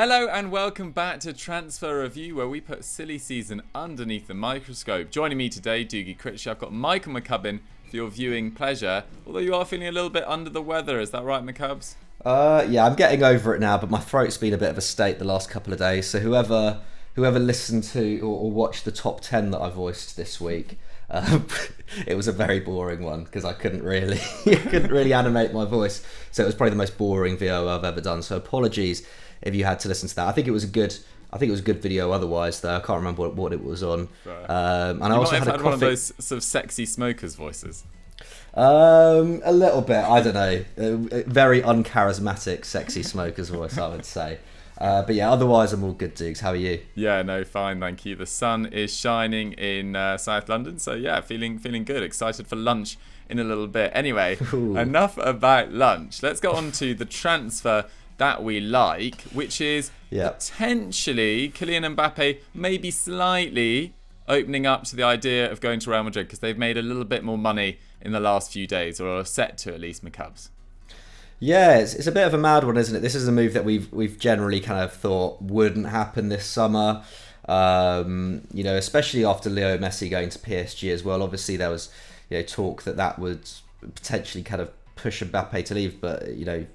Hello and welcome back to Transfer Review, where we put silly season underneath the microscope. Joining me today, Doogie Critchley. I've got Michael McCubbin for your viewing pleasure. Although you are feeling a little bit under the weather, is that right, McCubbs? Yeah, I'm getting over it now, but my throat's been a bit of a state the last couple of days. So whoever listened to or watched the top 10 that I voiced this week, it was a very boring one because I couldn't really animate my voice. So it was probably the most boring VO I've ever done. So apologies if you had to listen to that. I think it was a good video otherwise, though. I can't remember what it was on. Right. And you I also might have had had one of those sort of sexy smokers' voices. A little bit, I don't know. A very uncharismatic, sexy smoker's voice, I would say. But yeah, otherwise I'm all good, Dukes. How are you? Yeah, no, fine, thank you. The sun is shining in South London, so yeah, feeling good. Excited for lunch in a little bit. Anyway, enough about lunch. Let's go on to the transfer that we like, which is potentially Kylian Mbappe maybe slightly opening up to the idea of going to Real Madrid because they've made a little bit more money in the last few days, or are set to at least, McCubbs. Yeah, it's a bit of a mad one, isn't it? This is a move that we've generally kind of thought wouldn't happen this summer. Especially after Leo Messi going to PSG as well. Obviously, there was talk that would potentially kind of push Mbappe to leave, but I don't know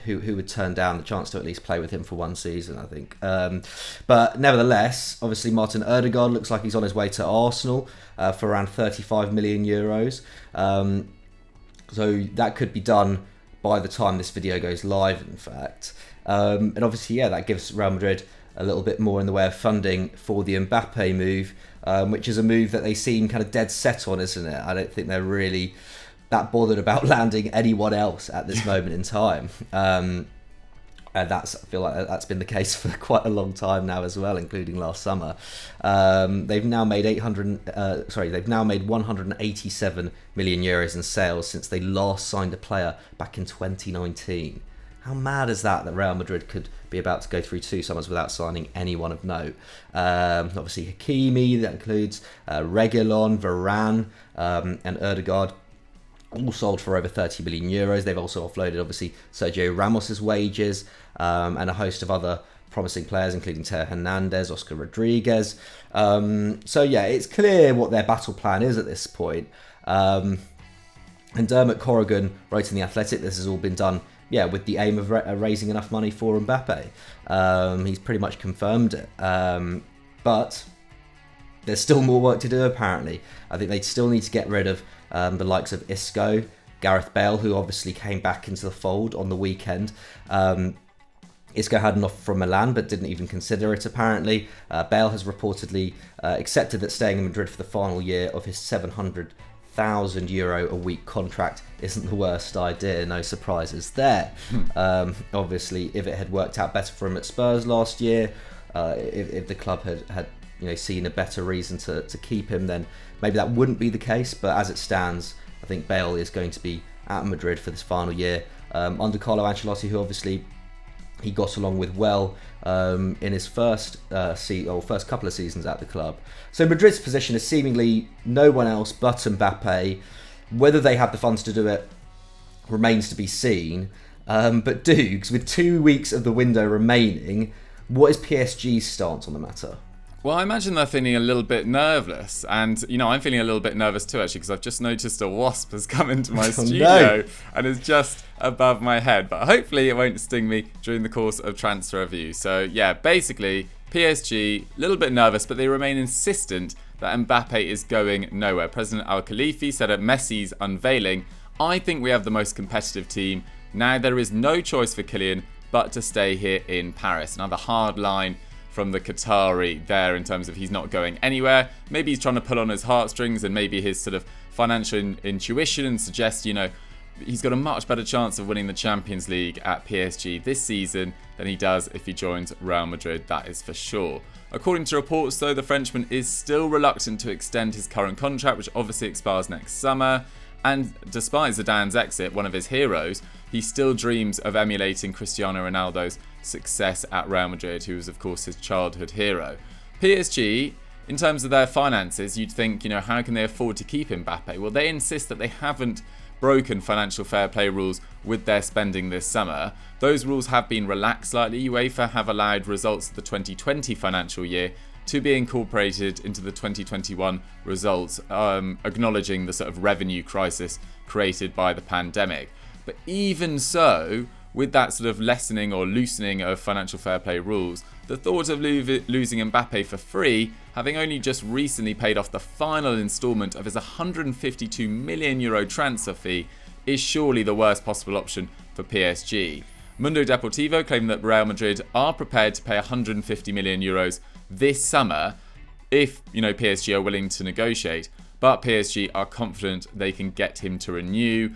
who would turn down the chance to at least play with him for one season, I think. But nevertheless, obviously Martin Odegaard looks like he's on his way to Arsenal for around 35 million euros. So that could be done by the time this video goes live, in fact. And obviously, that gives Real Madrid a little bit more in the way of funding for the Mbappe move, which is a move that they seem kind of dead set on, isn't it? I don't think they're really that bothered about landing anyone else at this moment in time. And I feel like that's been the case for quite a long time now as well, including last summer. They've now made 187 million euros in sales since they last signed a player back in 2019. How mad is that Real Madrid could be about to go through two summers without signing anyone of note? Obviously Hakimi, that includes Reguilon, Varane, and Odegaard, all sold for over 30 million euros. They've also offloaded, obviously, Sergio Ramos's wages and a host of other promising players, including Teo Hernandez, Oscar Rodriguez. It's clear what their battle plan is at this point. And Dermot Corrigan wrote in The Athletic, this has all been done, with the aim of raising enough money for Mbappe. He's pretty much confirmed it. But there's still more work to do, apparently. I think they still need to get rid of the likes of Isco, Gareth Bale, who obviously came back into the fold on the weekend. Isco had an offer from Milan, but didn't even consider it, apparently. Bale has reportedly accepted that staying in Madrid for the final year of his €700,000 a week contract isn't the worst idea. No surprises there. Obviously, if it had worked out better for him at Spurs last year, if the club had seen a better reason to keep him, then maybe that wouldn't be the case. But as it stands, I think Bale is going to be at Madrid for this final year under Carlo Ancelotti, who obviously he got along with well in his first couple of seasons at the club. So Madrid's position is seemingly no one else but Mbappe. Whether they have the funds to do it remains to be seen. But Dukes, with 2 weeks of the window remaining, what is PSG's stance on the matter? Well, I imagine they're feeling a little bit nervous. And, I'm feeling a little bit nervous too, actually, because I've just noticed a wasp has come into my studio and is just above my head. But hopefully it won't sting me during the course of transfer review. So, basically, PSG, a little bit nervous, but they remain insistent that Mbappe is going nowhere. President Al-Khalifi said at Messi's unveiling, "I think we have the most competitive team. Now there is no choice for Kylian but to stay here in Paris." Another hard line from the Qatari there in terms of he's not going anywhere. Maybe he's trying to pull on his heartstrings and maybe his sort of financial intuition and suggest, he's got a much better chance of winning the Champions League at PSG this season than he does if he joins Real Madrid, that is for sure. According to reports, though, the Frenchman is still reluctant to extend his current contract, which obviously expires next summer. And despite Zidane's exit, one of his heroes, he still dreams of emulating Cristiano Ronaldo's success at Real Madrid, who was, of course, his childhood hero. PSG, in terms of their finances, you'd think, how can they afford to keep Mbappe? Well, they insist that they haven't broken financial fair play rules with their spending this summer. Those rules have been relaxed slightly. UEFA have allowed results of the 2020 financial year to be incorporated into the 2021 results, acknowledging the sort of revenue crisis created by the pandemic. But even so, with that sort of lessening or loosening of financial fair play rules, the thought of losing Mbappe for free, having only just recently paid off the final instalment of his €152 million transfer fee, is surely the worst possible option for PSG. Mundo Deportivo claim that Real Madrid are prepared to pay €150 million this summer if, PSG are willing to negotiate, but PSG are confident they can get him to renew,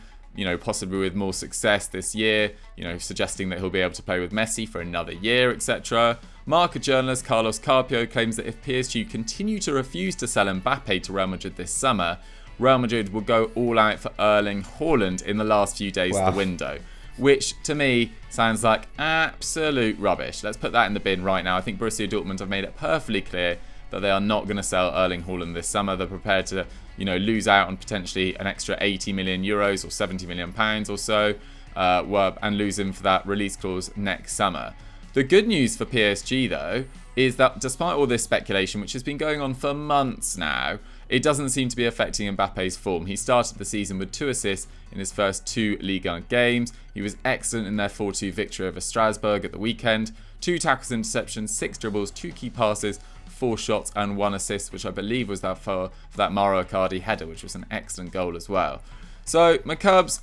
possibly with more success this year, suggesting that he'll be able to play with Messi for another year, etc. Marca journalist Carlos Carpio claims that if PSG continue to refuse to sell Mbappe to Real Madrid this summer, Real Madrid will go all out for Erling Haaland in the last few days of the window, which to me sounds like absolute rubbish. Let's put that in the bin right now. I think Borussia Dortmund have made it perfectly clear that they are not going to sell Erling Haaland this summer. They're prepared to, lose out on potentially an extra €80 million or £70 million or so, and lose him for that release clause next summer. The good news for PSG, though, is that despite all this speculation, which has been going on for months now, it doesn't seem to be affecting Mbappe's form. He started the season with 2 assists in his first 2 Ligue 1 games. He was excellent in their 4-2 victory over Strasbourg at the weekend. 2 tackles, interceptions, 6 dribbles, 2 key passes, 4 shots and 1 assist, which I believe was that for that Mauro Icardi header, which was an excellent goal as well. So, my Cubs,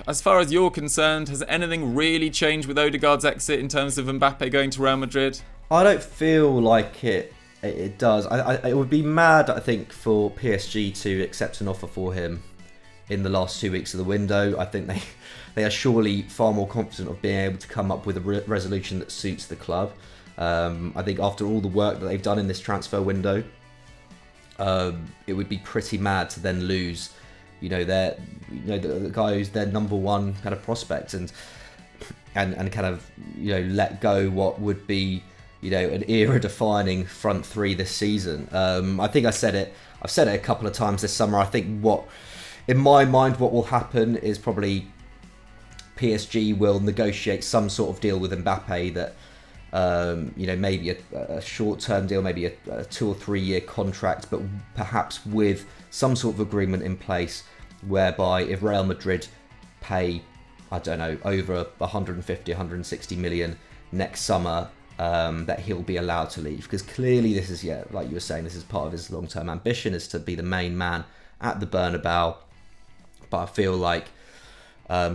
as far as you're concerned, has anything really changed with Odegaard's exit in terms of Mbappe going to Real Madrid? I don't feel like it does. It would be mad, I think, for PSG to accept an offer for him in the last 2 weeks of the window. I think they are surely far more confident of being able to come up with a resolution that suits the club. I think after all the work that they've done in this transfer window, it would be pretty mad to then lose, the guy who's their number one kind of prospect and kind of let go what would be an era-defining front three this season. I think I've said it a couple of times this summer. I think in my mind, what will happen is probably PSG will negotiate some sort of deal with Mbappe that. Maybe a short-term deal, maybe a 2 or 3 year contract, but perhaps with some sort of agreement in place whereby if Real Madrid pay, I don't know, over 150, 160 million next summer, that he'll be allowed to leave. Because clearly this is, like you were saying, this is part of his long-term ambition, is to be the main man at the Bernabeu. But I feel like,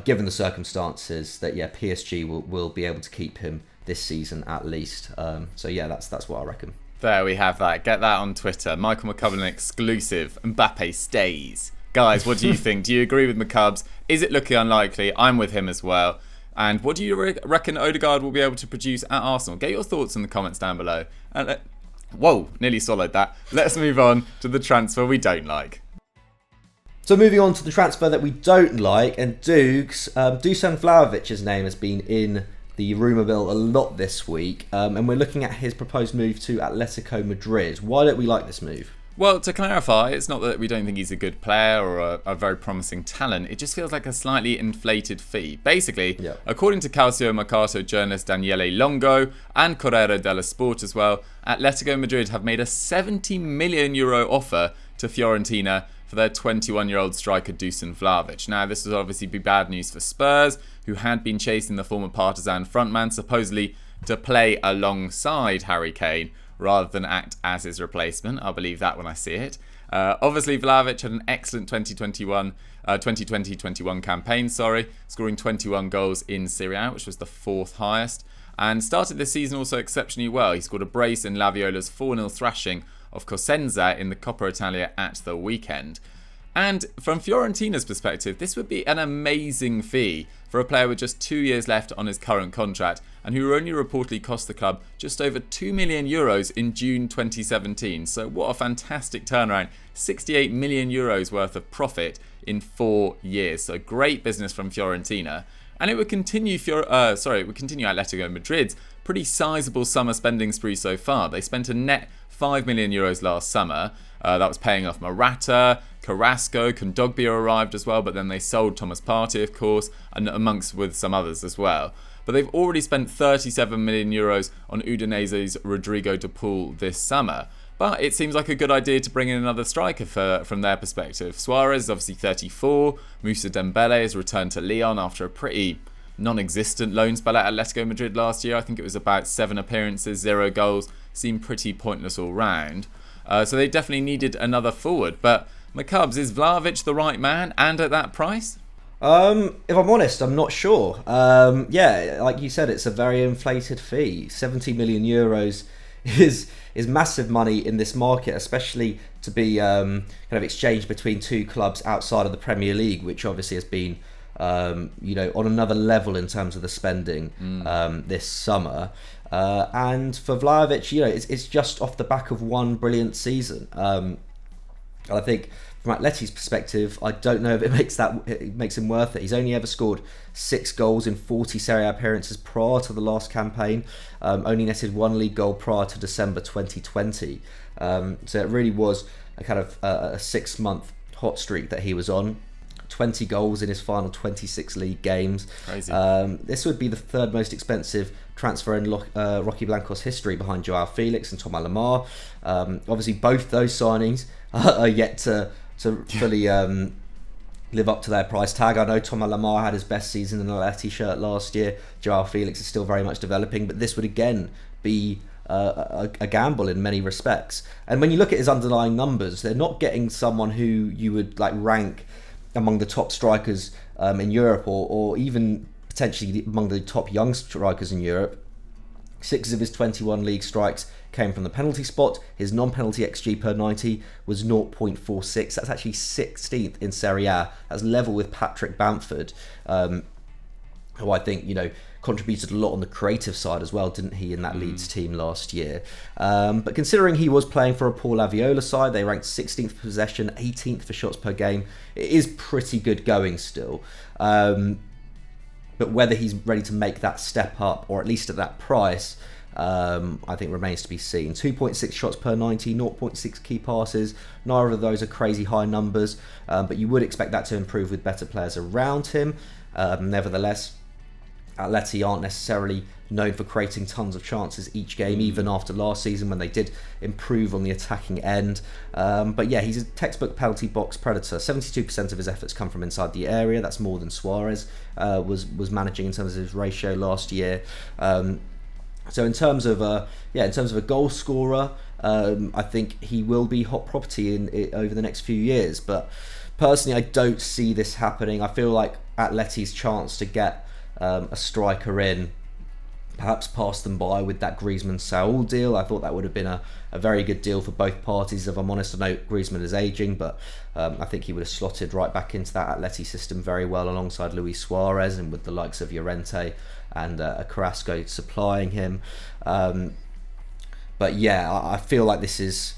given the circumstances, that PSG will be able to keep him this season at least. That's what I reckon. There we have that. Get that on Twitter. Michael McCubbin exclusive. Mbappe stays. Guys, what do you think? Do you agree with McCubbs? Is it looking unlikely? I'm with him as well. And what do you reckon Odegaard will be able to produce at Arsenal? Get your thoughts in the comments down below. And whoa, nearly swallowed that. Let's move on to the transfer we don't like. So moving on to the transfer that we don't like, and Dusan Vlahovic's name has been in the rumour mill a lot this week, and we're looking at his proposed move to Atletico Madrid. Why don't we like this move? Well, to clarify, it's not that we don't think he's a good player or a very promising talent. It just feels like a slightly inflated fee. Basically, according to Calcio Mercato journalist Daniele Longo and Corriere dello Sport as well, Atletico Madrid have made a €70 million offer to Fiorentina for their 21-year-old striker Dusan Vlahovic. Now, this would obviously be bad news for Spurs, who had been chasing the former Partizan frontman supposedly to play alongside Harry Kane rather than act as his replacement. I'll believe that when I see it. Obviously, Vlahovic had an excellent 2020-21 campaign, scoring 21 goals in Serie A, which was the 4th highest, and started this season also exceptionally well. He scored a brace in Laviola's 4-0 thrashing of Cosenza in the Coppa Italia at the weekend. And from Fiorentina's perspective, this would be an amazing fee for a player with just 2 years left on his current contract and who only reportedly cost the club just over €2 million in June 2017. So what a fantastic turnaround. €68 million worth of profit in 4 years. So great business from Fiorentina. And it would continue Atletico Madrid's pretty sizable summer spending spree so far. They spent a net €5 million last summer. That was paying off Morata, Carrasco, Kondogbia arrived as well, but then they sold Thomas Partey, of course, and amongst with some others as well. But they've already spent 37 million euros on Udinese's Rodrigo de Paul this summer. But it seems like a good idea to bring in another striker from their perspective. Suarez is obviously 34. Moussa Dembele has returned to Lyon after a pretty non-existent loan spell at Atletico Madrid last year. I think it was about 7 appearances, 0 goals. Seemed pretty pointless all round. So they definitely needed another forward. But McCubs, is Vlahovic the right man and at that price? If I'm honest, I'm not sure. Yeah, like you said, it's a very inflated fee. 70 million euros is massive money in this market, especially to be kind of exchanged between two clubs outside of the Premier League, which obviously has been on another level in terms of the spending this summer. And for Vlahovic, it's just off the back of one brilliant season. I think from Atleti's perspective, I don't know if it makes him worth it. He's only ever scored 6 goals in 40 Serie A appearances prior to the last campaign. Only netted 1 league goal prior to December 2020. So it really was a kind of a 6-month hot streak that he was on. 20 goals in his final 26 league games. Crazy. This would be the 3rd most expensive transfer in Rocky Blanco's history, behind Joao Felix and Thomas Lemar. Obviously, both those signings are yet to fully live up to their price tag. I know Thomas Lemar had his best season in a Atleti shirt last year. Joao Felix is still very much developing, but this would again be a gamble in many respects. And when you look at his underlying numbers, they're not getting someone who you would rank among the top strikers in Europe, or even potentially among the top young strikers in Europe. 6 of his 21 league strikes came from the penalty spot. His non-penalty XG per 90 was 0.46. That's actually 16th in Serie A. That's level with Patrick Bamford, who I think, contributed a lot on the creative side as well, didn't he, in that Leeds team last year? But considering he was playing for a Paul Laviola side, they ranked 16th for possession, 18th for shots per game. It is pretty good going still. But whether he's ready to make that step up, or at least at that price, I think remains to be seen. 2.6 shots per 90, 0.6 key passes. Neither of those are crazy high numbers, but you would expect that to improve with better players around him. Nevertheless, Atleti aren't necessarily known for creating tons of chances each game, even after last season when they did improve on the attacking end. But yeah, he's a textbook penalty box predator. 72% of his efforts come from inside the area. That's more than Suarez was managing in terms of his ratio last year. So in terms of a goal scorer, I think he will be hot property over the next few years. But personally, I don't see this happening. I feel like Atleti's chance to get a striker in perhaps passed them by with that Griezmann-Saúl deal. I thought that would have been a very good deal for both parties. If I'm honest, I know Griezmann is ageing, but I think he would have slotted right back into that Atleti system very well alongside Luis Suarez, and with the likes of Llorente and Carrasco supplying him. But yeah, I feel like this is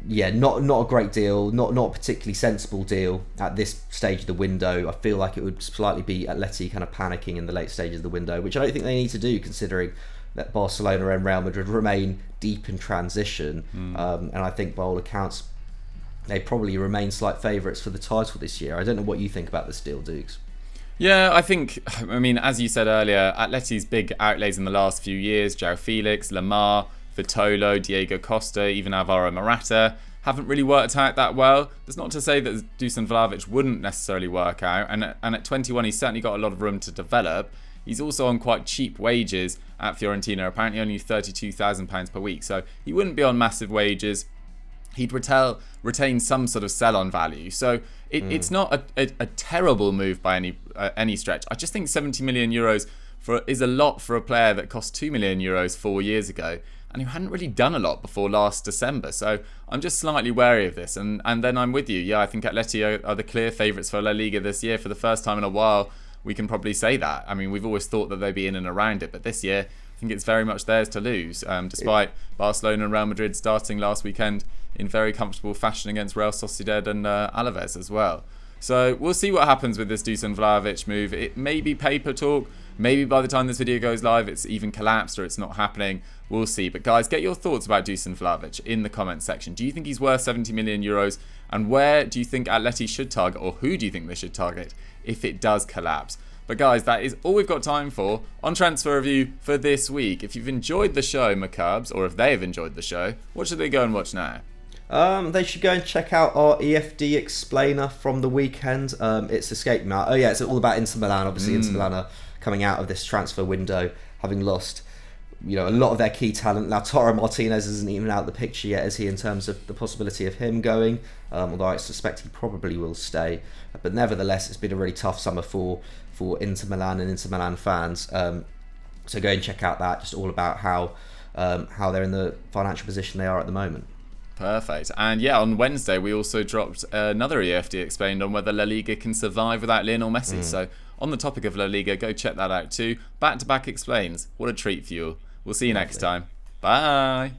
not a great deal, not a particularly sensible deal at this stage of the window. I feel like it would slightly be Atleti kind of panicking in the late stages of the window, which I don't think they need to do, considering that Barcelona and Real Madrid remain deep in transition. And I think by all accounts, they probably remain slight favourites for the title this year. I don't know what you think about this deal, Dukes. Yeah, I mean, as you said earlier, Atleti's big outlays in the last few years, Joao Felix, Lemar, Vitolo, Diego Costa, even Alvaro Morata, haven't really worked out that well. That's not to say that Dusan Vlahovic wouldn't necessarily work out, and at 21 he's certainly got a lot of room to develop. He's also on quite cheap wages at Fiorentina, apparently only £32,000 per week, so he wouldn't be on massive wages. He'd retain some sort of sell-on value, so it's not a terrible move by any stretch. I just think 70 million euros is a lot for a player that cost 2 million euros 4 years ago, and who hadn't really done a lot before last December. So I'm just slightly wary of this. And then I'm with you. Yeah, I think Atleti are the clear favourites for La Liga this year. For the first time in a while, we can probably say that. I mean, we've always thought that they'd be in and around it, but this year, I think it's very much theirs to lose, despite Barcelona and Real Madrid starting last weekend in very comfortable fashion against Real Sociedad and Alaves as well. So we'll see what happens with this Dusan Vlahovic move. It may be paper talk. Maybe by the time this video goes live, it's even collapsed or it's not happening. We'll see. But guys, get your thoughts about Dusan Vlahovic in the comments section. Do you think he's worth 70 million euros? And where do you think Atleti should target, or who do you think they should target if it does collapse? But guys, that is all we've got time for on Transfer Review for this week. If you've enjoyed the show, Macabs, or if they have enjoyed the show, what should they go and watch now? They should go and check out our EFD explainer from the weekend. It's escaped me. Oh yeah, it's all about Inter Milan. Obviously, Inter Milan are coming out of this transfer window having lost, a lot of their key talent. Lautaro Martinez isn't even out of the picture yet, is he, in terms of the possibility of him going? Although I suspect he probably will stay. But nevertheless, it's been a really tough summer for Inter Milan and Inter Milan fans. So go and check out that. Just all about how they're in the financial position they are at the moment. Perfect. And yeah, on Wednesday we also dropped another EFD explained on whether La Liga can survive without Lionel Messi. So on the topic of La Liga, go check that out too. Back to Back Explains. What a treat for you. We'll see you next time. Bye.